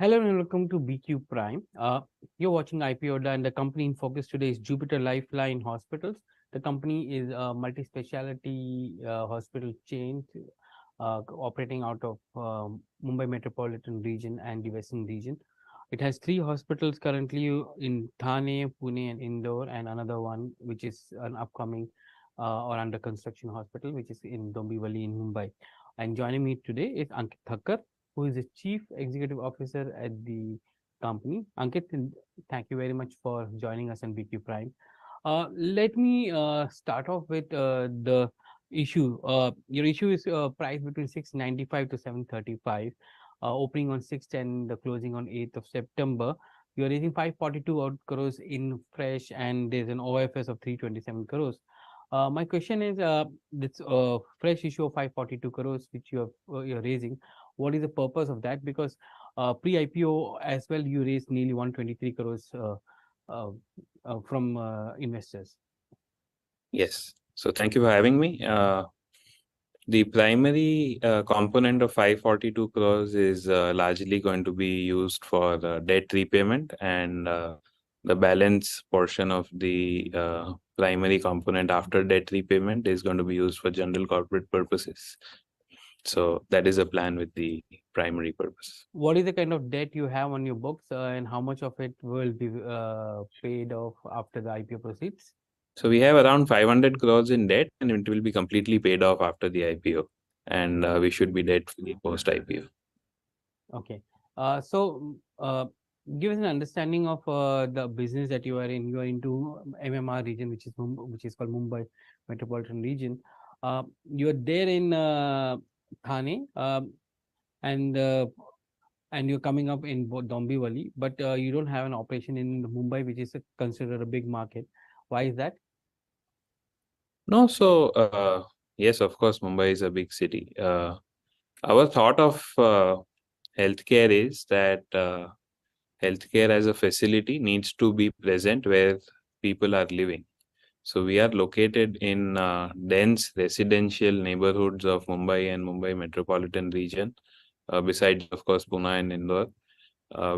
Hello and welcome to BQ Prime. You're watching IPO Adda, and the company in focus today is Jupiter Lifeline Hospitals. The company is a multi-specialty hospital chain operating out of Mumbai metropolitan region and the western region. It has three hospitals currently in Thane, Pune, and Indore, and another one which is an upcoming or under construction hospital, which is in Dombivli in Mumbai. And joining me today is Ankit Thakker, who is the Chief Executive Officer at the company. Ankit, thank you very much for joining us on BQ Prime. Let me start off with the issue. Your issue is price between 695 to 735, opening on 610, the closing on 8th of September. You're raising 542 odd crores in fresh, and there's an OFS of 327 crores. My question is, this fresh issue of 542 crores which you're raising, what is the purpose of that? Because pre-IPO as well, you raised nearly 123 crores uh, from investors. Yes. So thank you for having me. The primary component of 542 crores is largely going to be used for debt repayment, and the balance portion of the primary component after debt repayment is going to be used for general corporate purposes. So that is a plan with the primary purpose. What is the kind of debt you have on your books, and how much of it will be paid off after the IPO proceeds? So we have around 500 crores in debt, and it will be completely paid off after the IPO, and we should be debt free post IPO. Okay. Give us an understanding of the business that you are in. You are into MMR region, which is called Mumbai Metropolitan Region. You are there in Thane, and uh, and you're coming up in Dombivli, but you don't have an operation in Mumbai, which is considered a big market. Why is that? No, so yes, of course, Mumbai is a big city. Our thought of healthcare is that healthcare as a facility needs to be present where people are living. So we are located in dense residential neighborhoods of Mumbai and Mumbai metropolitan region, besides, of course, Pune and Indore.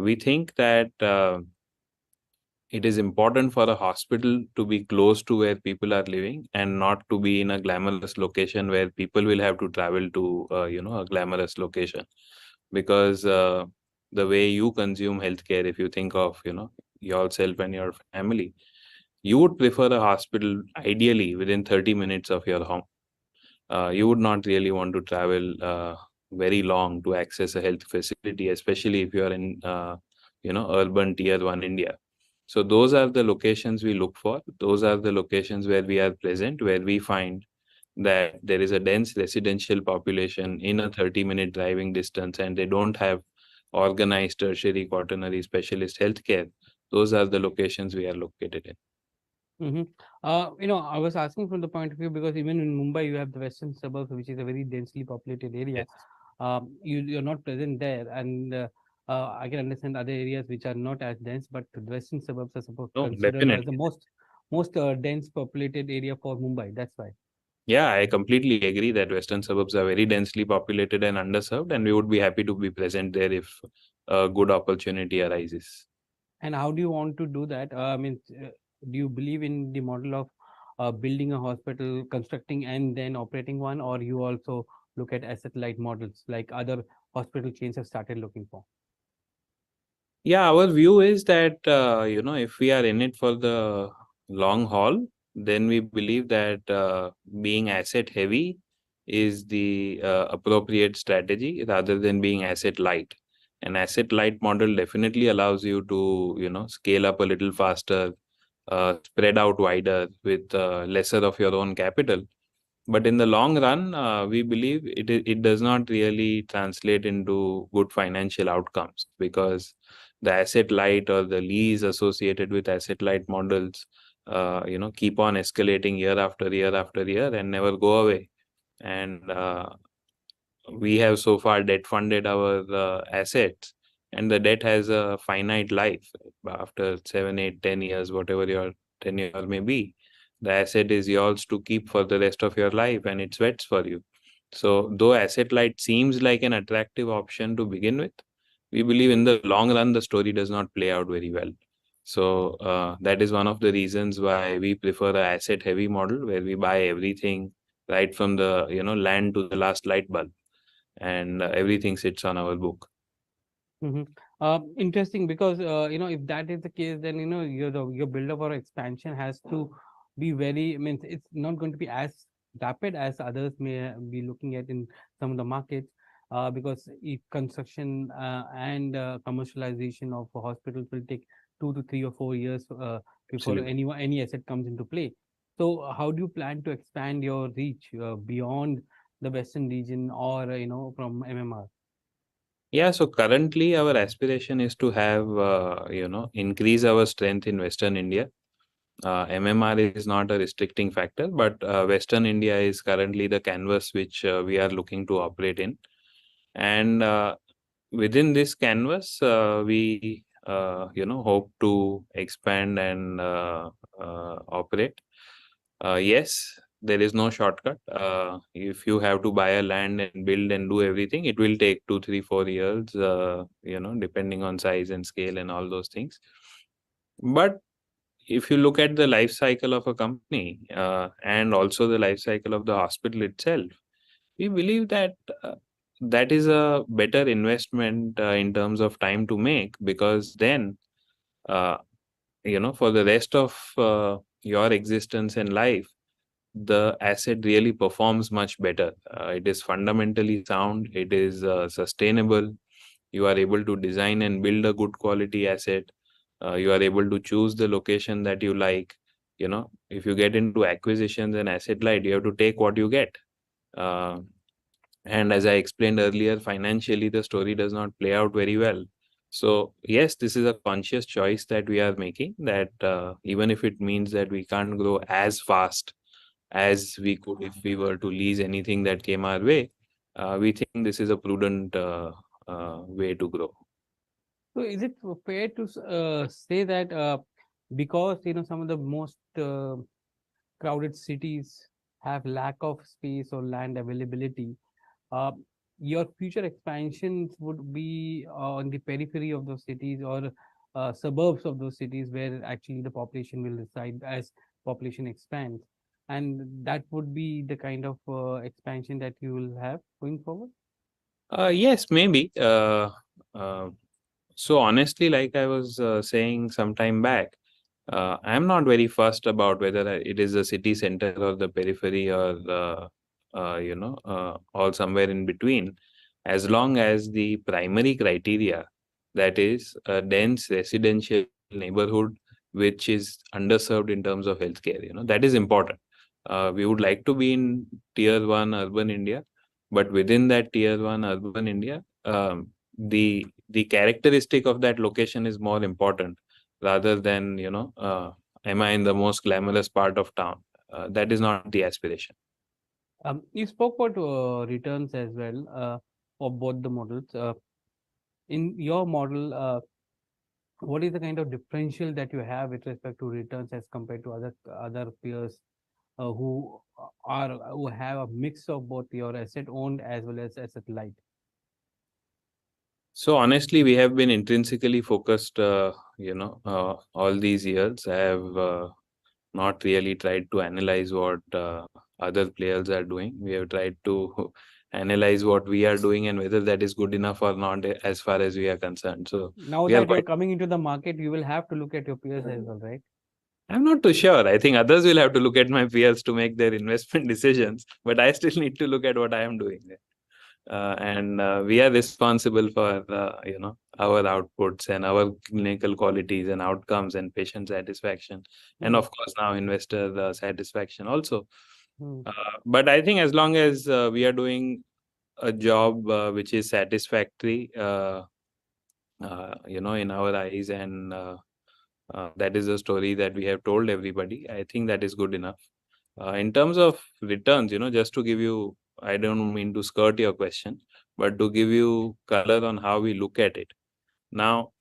We think that it is important for a hospital to be close to where people are living and not to be in a glamorous location where people will have to travel to a glamorous location, because the way you consume healthcare, if you think of yourself and your family, you would prefer a hospital ideally within 30 minutes of your home. You would not really want to travel very long to access a health facility, especially if you are in urban tier 1 India. So those are the locations we look for. Those are the locations where we are present, where we find that there is a dense residential population in a 30-minute driving distance, and they don't have organized tertiary quaternary specialist healthcare. Those are the locations we are located in. Mm-hmm. I was asking from the point of view because even in Mumbai, you have the western suburbs, which is a very densely populated area. Yes. You're not present there, and I can understand other areas which are not as dense, but the western suburbs are supposed No, considered as the definitely. most dense populated area for Mumbai. That's why. Yeah, I completely agree that western suburbs are very densely populated and underserved, and we would be happy to be present there if a good opportunity arises. And how do you want to do that? Do you believe in the model of building a hospital, constructing and then operating one, or you also look at asset light models like other hospital chains have started looking for? Yeah, our view is that if we are in it for the long haul, then we believe that being asset heavy is the appropriate strategy rather than being asset light. An asset light model definitely allows you to scale up a little faster, spread out wider with lesser of your own capital. But in the long run, we believe it does not really translate into good financial outcomes, because the asset light or the lease associated with asset light models, keep on escalating year after year after year and never go away. And we have so far debt funded our assets, and the debt has a finite life. After 7, 8, 10 years, whatever your tenure may be, the asset is yours to keep for the rest of your life, and it sweats for you. So though asset light seems like an attractive option to begin with, we believe in the long run the story does not play out very well. So that is one of the reasons why we prefer a asset heavy model where we buy everything right from the land to the last light bulb, and everything sits on our book. Mhm. Interesting, because if that is the case, then your build up or expansion has to be very. I mean, it's not going to be as rapid as others may be looking at in some of the markets, because if construction and commercialization of hospitals will take 2 to 3 or 4 years before Absolutely. any asset comes into play. So, how do you plan to expand your reach beyond the western region, or from MMR? Yeah, so currently our aspiration is to have increase our strength in Western India. MMR is not a restricting factor, but Western India is currently the canvas which we are looking to operate in. And within this canvas, we hope to expand and operate. Yes, there is no shortcut. If you have to buy a land and build and do everything, it will take 2, 3, 4 years. Depending on size and scale and all those things. But if you look at the life cycle of a company and also the life cycle of the hospital itself, we believe that that is a better investment in terms of time to make, because then uh, for the rest of your existence and life, the asset really performs much better. It is fundamentally sound, it is sustainable. You are able to design and build a good quality asset. You are able to choose the location that you like. If you get into acquisitions and asset light, you have to take what you get. uh, and as I explained earlier, financially the story does not play out very well. So yes, this is a conscious choice that we are making, that even if it means that we can't grow as fast as we could if we were to lease anything that came our way, we think this is a prudent way to grow. So is it fair to say that because some of the most crowded cities have lack of space or land availability, uh, your future expansions would be on the periphery of those cities, or suburbs of those cities, where actually the population will reside as population expands, and that would be the kind of expansion that you will have going forward? Yes, maybe. Uh, so honestly, like I was saying some time back, I'm not very fussed about whether it is a city center or the periphery or all somewhere in between, as long as the primary criteria, that is a dense residential neighborhood which is underserved in terms of healthcare, that is important. We would like to be in tier one urban India, but within that tier one urban India, the characteristic of that location is more important rather than am I in the most glamorous part of town. That is not the aspiration. You spoke about returns as well for both the models. In your model, what is the kind of differential that you have with respect to returns as compared to other peers who have a mix of both your asset owned as well as asset light? So honestly, we have been intrinsically focused, all these years. I have not really tried to analyze what other players are doing. We have tried to analyze what we are doing and whether that is good enough or not, as far as we are concerned. So Now we are that you're quite. coming into the market, you will have to look at your peers as well, right? I'm not too sure. I think others will have to look at my peers to make their investment decisions, but I still need to look at what I am doing. And we are responsible for our outputs and our clinical qualities and outcomes and patient satisfaction, and Hmm. of course now investor satisfaction also. Hmm. But I think as long as we are doing a job which is satisfactory, in our eyes, and that is a story that we have told everybody, I think that is good enough. In terms of returns, just to give you, I don't mean to skirt your question, but to give you color on how we look at it. Now,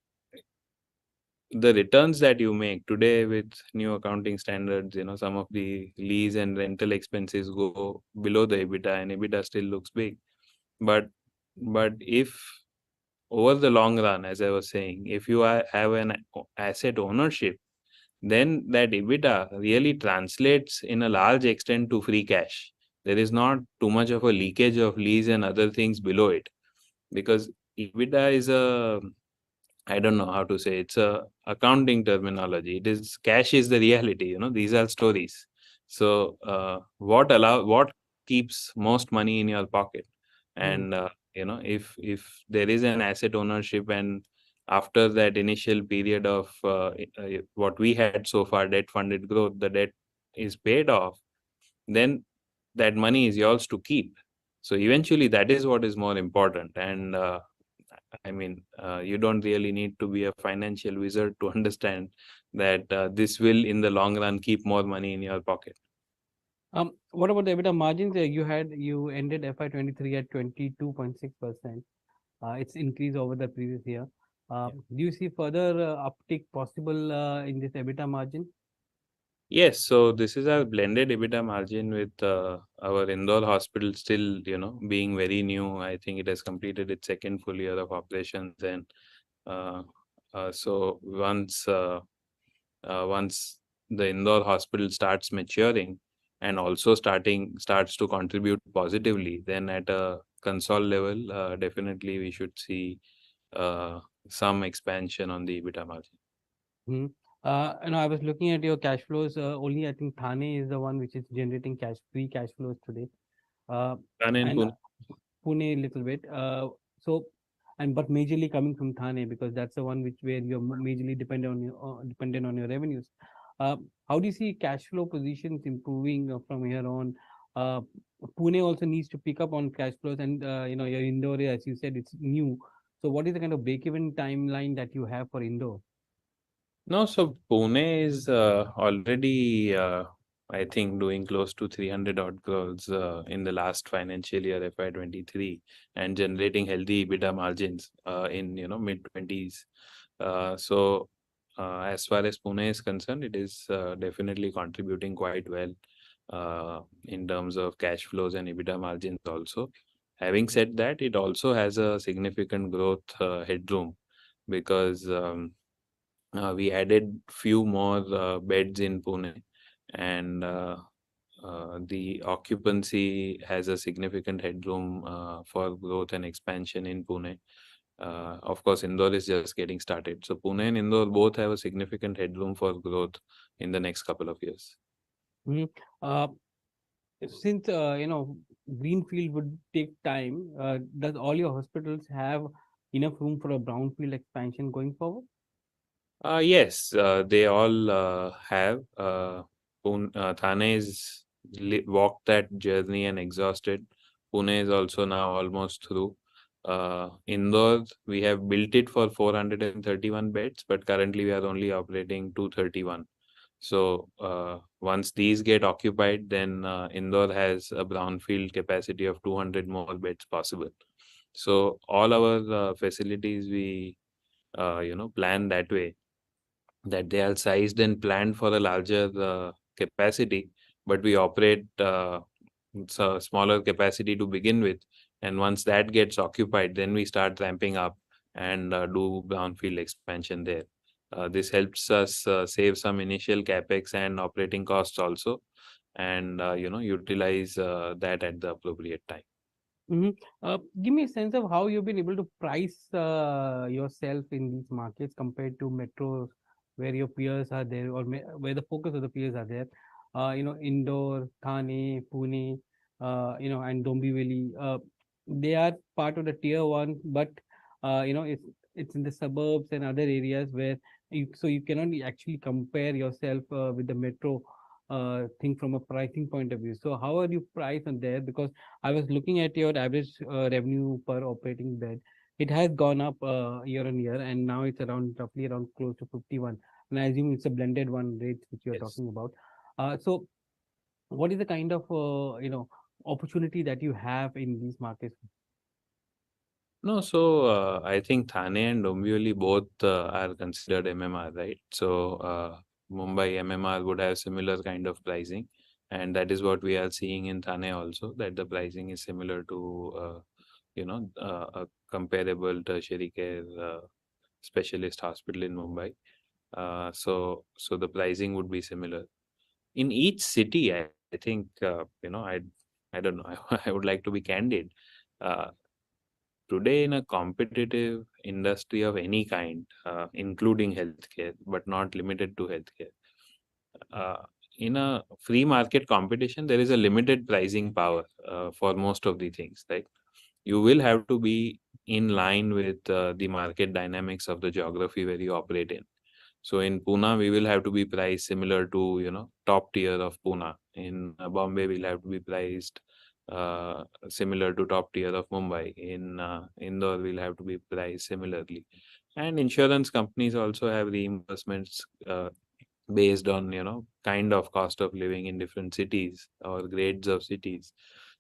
the returns that you make today with new accounting standards, some of the lease and rental expenses go below the EBITDA, and EBITDA still looks big. But if over the long run, as I was saying, if you have an asset ownership, then that EBITDA really translates in a large extent to free cash. There is not too much of a leakage of lease and other things below it, because EBITDA is a, I don't know how to say, it's a accounting terminology. It is, cash is the reality, these are stories. So what keeps most money in your pocket? Mm-hmm. And if there is an asset ownership, and after that initial period of what we had so far, debt funded growth, the debt is paid off, then that money is yours to keep. So eventually that is what is more important. And I mean, you don't really need to be a financial wizard to understand that this will, in the long run, keep more money in your pocket. What about the EBITDA margins? You ended FY23 at 22.6%. It's increased over the previous year. Yeah. Do you see further uptick possible in this EBITDA margin? Yes, so this is our blended EBITDA margin with our Indore hospital still, being very new. I think it has completed its second full year of operations, and uh, so once the Indore hospital starts maturing and also starts to contribute positively, then at a console level, definitely we should see uh, some expansion on the EBITDA margin. Hmm. I was looking at your cash flows. Only I think Thane is the one which is generating free cash flows today. Uh, Thane and and Pune. Pune a little bit. So, and but majorly coming from Thane because that's the one which where you're majorly dependent on your revenues. Uh, how do you see cash flow positions improving from here on? Uh, Pune also needs to pick up on cash flows, and your Indore, as you said, it's new. So, what is the kind of break-even timeline that you have for Indore? No, so Pune is already, I think, doing close to 300 odd crores in the last financial year, FY23, and generating healthy EBITDA margins in mid 20s. As far as Pune is concerned, it is definitely contributing quite well in terms of cash flows and EBITDA margins also. Having said that, it also has a significant growth headroom, because we added few more beds in Pune, and the occupancy has a significant headroom for growth and expansion in Pune. Of course, Indore is just getting started. So Pune and Indore both have a significant headroom for growth in the next couple of years. Mhm. Uh, since greenfield would take time, does all your hospitals have enough room for a brownfield expansion going forward? Yes, they all have. Thane is walked that journey and exhausted. Pune is also now almost through. Indore, we have built it for 431 beds, but currently we are only operating 231. So once these get occupied, then Indore has a brownfield capacity of 200 more beds possible. So all our facilities we plan that way, that they are sized and planned for a larger capacity, but we operate smaller capacity to begin with. And once that gets occupied, then we start ramping up and do brownfield expansion there. This helps us save some initial capex and operating costs also, and utilize that at the appropriate time. Mhm. Give me a sense of how you've been able to price yourself in these markets compared to metros where your peers are there or where the focus of the peers are there. Indore, Thane, Pune, and Dombivli. They are part of the tier one, but it's in the suburbs and other areas where you cannot actually compare yourself with the metro thing from a pricing point of view. So how are you priced on there? Because I was looking at your average revenue per operating bed. It has gone up year on year, and now it's roughly around close to 51. And I assume it's a blended one rate which you're Yes. talking about. So, what is the kind of opportunity that you have in these markets? No, so I think Thane and Dombivli both are considered MMR, right? So Mumbai MMR would have similar kind of pricing, and that is what we are seeing in Thane also, that the pricing is similar to a comparable tertiary care specialist hospital in Mumbai. So the pricing would be similar in each city. I think I don't know. I would like to be candid. Uh, Today, in a competitive industry of any kind, including healthcare, but not limited to healthcare, uh, in a free market competition, there is a limited pricing power for most of the things. Right? You will have to be in line with the market dynamics of the geography where you operate in. So in Pune, we will have to be priced similar to top tier of Pune. In Bombay, we'll have to be priced similar to top tier of Mumbai. In Indore, we'll have to be priced similarly. And insurance companies also have reimbursements based on kind of cost of living in different cities or grades of cities.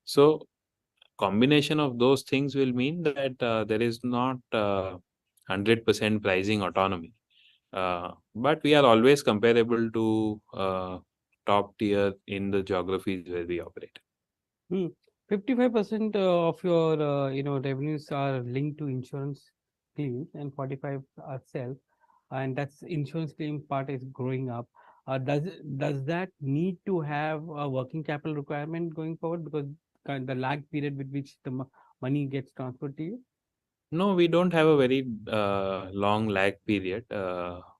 So combination of those things will mean that there is not 100% pricing autonomy, but we are always comparable to top tier in the geographies where we operate. Hmm. 55% of your revenues are linked to insurance claims and 45 are self, and that's insurance claim part is growing up. Does that need to have a working capital requirement going forward, because the lag period with which the money gets transferred to you? No, we don't have a very long lag period.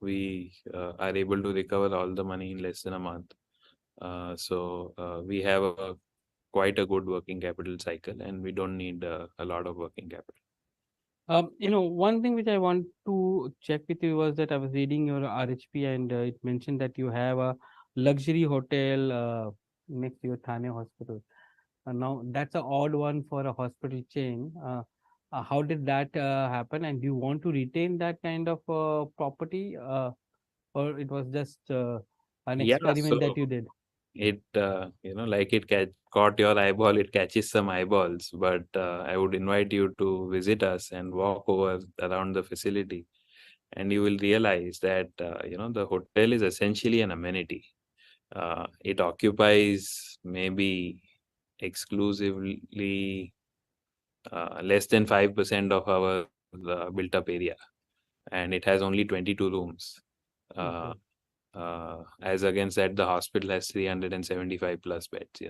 We are able to recover all the money in less than a month. So we have quite a good working capital cycle, and we don't need a lot of working capital. One thing which I want to check with you was that I was reading your RHP, and it mentioned that you have a luxury hotel next to your Thane hospital. Now, that's an odd one for a hospital chain. How did that happen? And do you want to retain that kind of property, or it was just an Yeah, experiment that so you did? it like it caught your eyeball, it catches some eyeballs. But I would invite you to visit us and walk over around the facility, and you will realize that the hotel is essentially an amenity. It occupies maybe exclusively less than 5% of our built up area, and it has only 22 rooms. Uh, Okay. as against that, the hospital has 375 plus beds.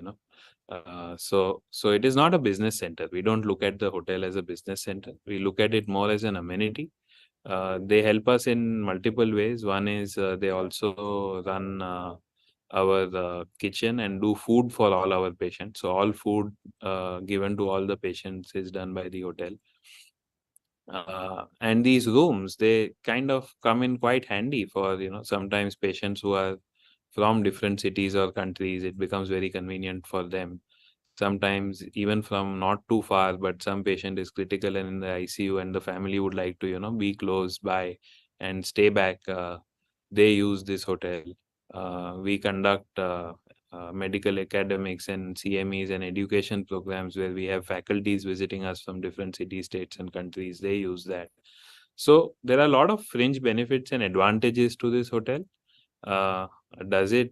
So it is not a business center. We don't look at the hotel as a business center. We look at it more as an amenity. They help us in multiple ways. One is they also run our kitchen and do food for all our patients. So all food given to all the patients is done by the hotel. And these rooms, they kind of come in quite handy for sometimes patients who are from different cities or countries. It becomes very convenient for them. Sometimes even from not too far, but some patient is critical and in the ICU, and the family would like to be close by and stay back. They use this hotel. We conduct medical academics and CMEs and education programs where we have faculties visiting us from different cities, states, and countries. They use that. So there are a lot of fringe benefits and advantages to this hotel. Uh, does it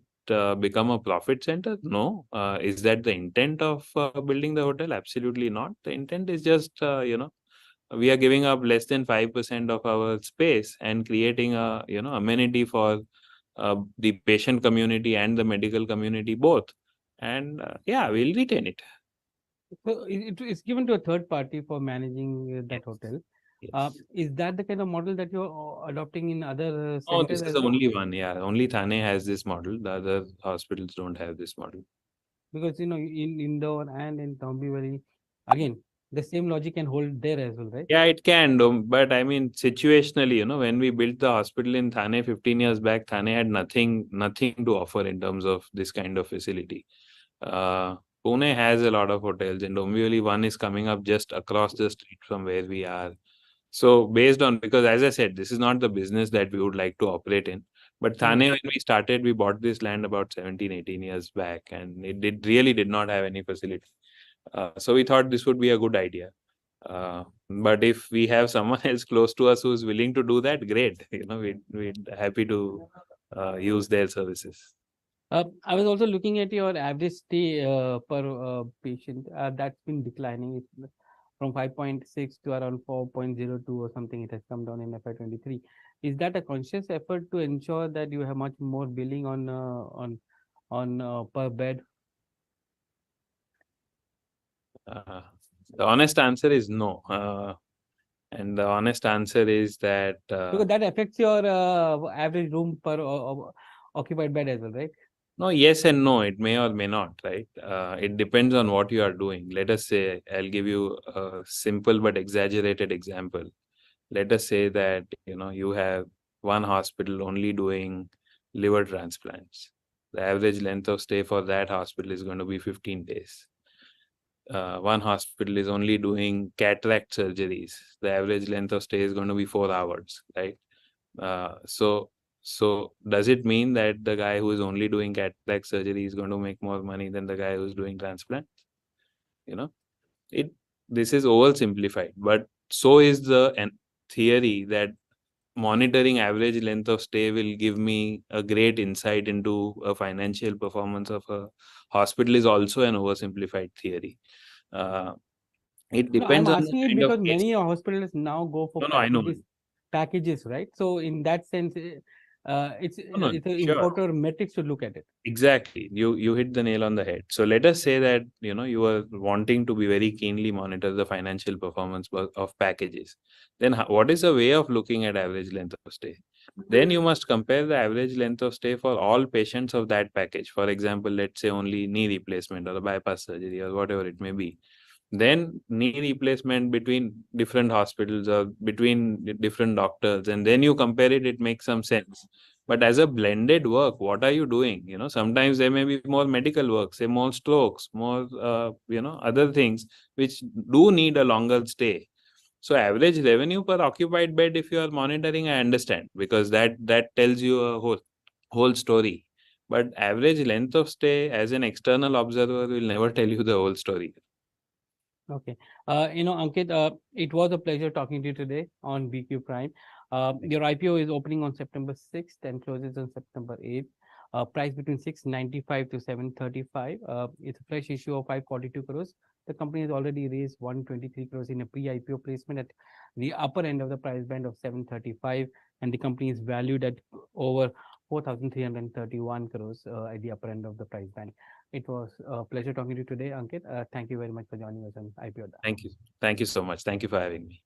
become a profit center? No. Is that the intent of building the hotel? Absolutely not. The intent is just, we are giving up less than 5% of our space and creating a, amenity for the patient community and the medical community both. And yeah, we'll retain it. So it's given to a third party for managing that Yes. hotel. Yes. Is that the kind of model that you're adopting in other Oh, centers this is as the well? only one. Yeah, only Thane has this model. The other hospitals don't have this model. Because in Indore and in Dombivli, again, the same logic can hold there as well, right? Yeah, it can do, but I mean, situationally, when we built the hospital in Thane 15 years back, Thane had nothing to offer in terms of this kind of facility. Uh, Pune has a lot of hotels, and Dombivli one is coming up just across the street from where we are. So based on, because as I said, this is not the business that we would like to operate in. But Thane, Hmm. when we started, we bought this land about 17, 18 years back, and really did not have any facility. So we thought this would be a good idea. But if we have someone else close to us who's willing to do that, great. We'd happy to use their services. I was also looking at your average stay per patient. That's been declining. from 5.6 to around 4.02 or something. It has come down in FY23. Is that a conscious effort to ensure that you have much more billing on per bed? Uh, the honest answer is no. And the honest answer is that Because that affects your average room per occupied bed as well, right? no, yes and no. It may or may not, right? It depends on what you are doing. Let us say, I'll give you a simple but exaggerated example. Let us say that you have one hospital only doing liver transplants. The average length of stay for that hospital is going to be 15 days. One hospital is only doing cataract surgeries. The average length of stay is going to be 4 hours, right? So does it mean that the guy who is only doing cataract surgery is going to make more money than the guy who's doing transplant? You know, it this is oversimplified, but so is the theory that monitoring average length of stay will give me a great insight into a financial performance of a hospital is also an oversimplified theory. Uh, it No, I'm depends on the asking it kind of because case. many hospitals now go for No, no, I know. packages, right? So in that sense, No, no, it's an sure. important metrics to look at it. Exactly. You hit the nail on the head. So let us say that you are wanting to be very keenly monitor the financial performance of packages. Then what is a way of looking at average length of stay? Then you must compare the average length of stay for all patients of that package. For example, let's say only knee replacement or a bypass surgery or whatever it may be. Then knee replacement between different hospitals or between different doctors, and then you compare it. It makes some sense. But as a blended work, what are you doing? Sometimes there may be more medical work, say more strokes, more, other things which do need a longer stay. So average revenue per occupied bed, if you are monitoring, I understand, because that tells you a whole story. But average length of stay as an external observer will never tell you the whole story. Okay. Ankit, it was a pleasure talking to you today on BQ Prime. Your IPO is opening on September 6th and closes on September 8th. Price between 695 to 735. It's a fresh issue of 542 crores. The company has already raised 123 crores in a pre-IPO placement at the upper end of the price band of 735, and the company is valued at over 4,331 crores at the upper end of the price band. It was a pleasure talking to you today, Ankit. Thank you very much for joining us on IPO. Thank you. Thank you so much. Thank you for having me.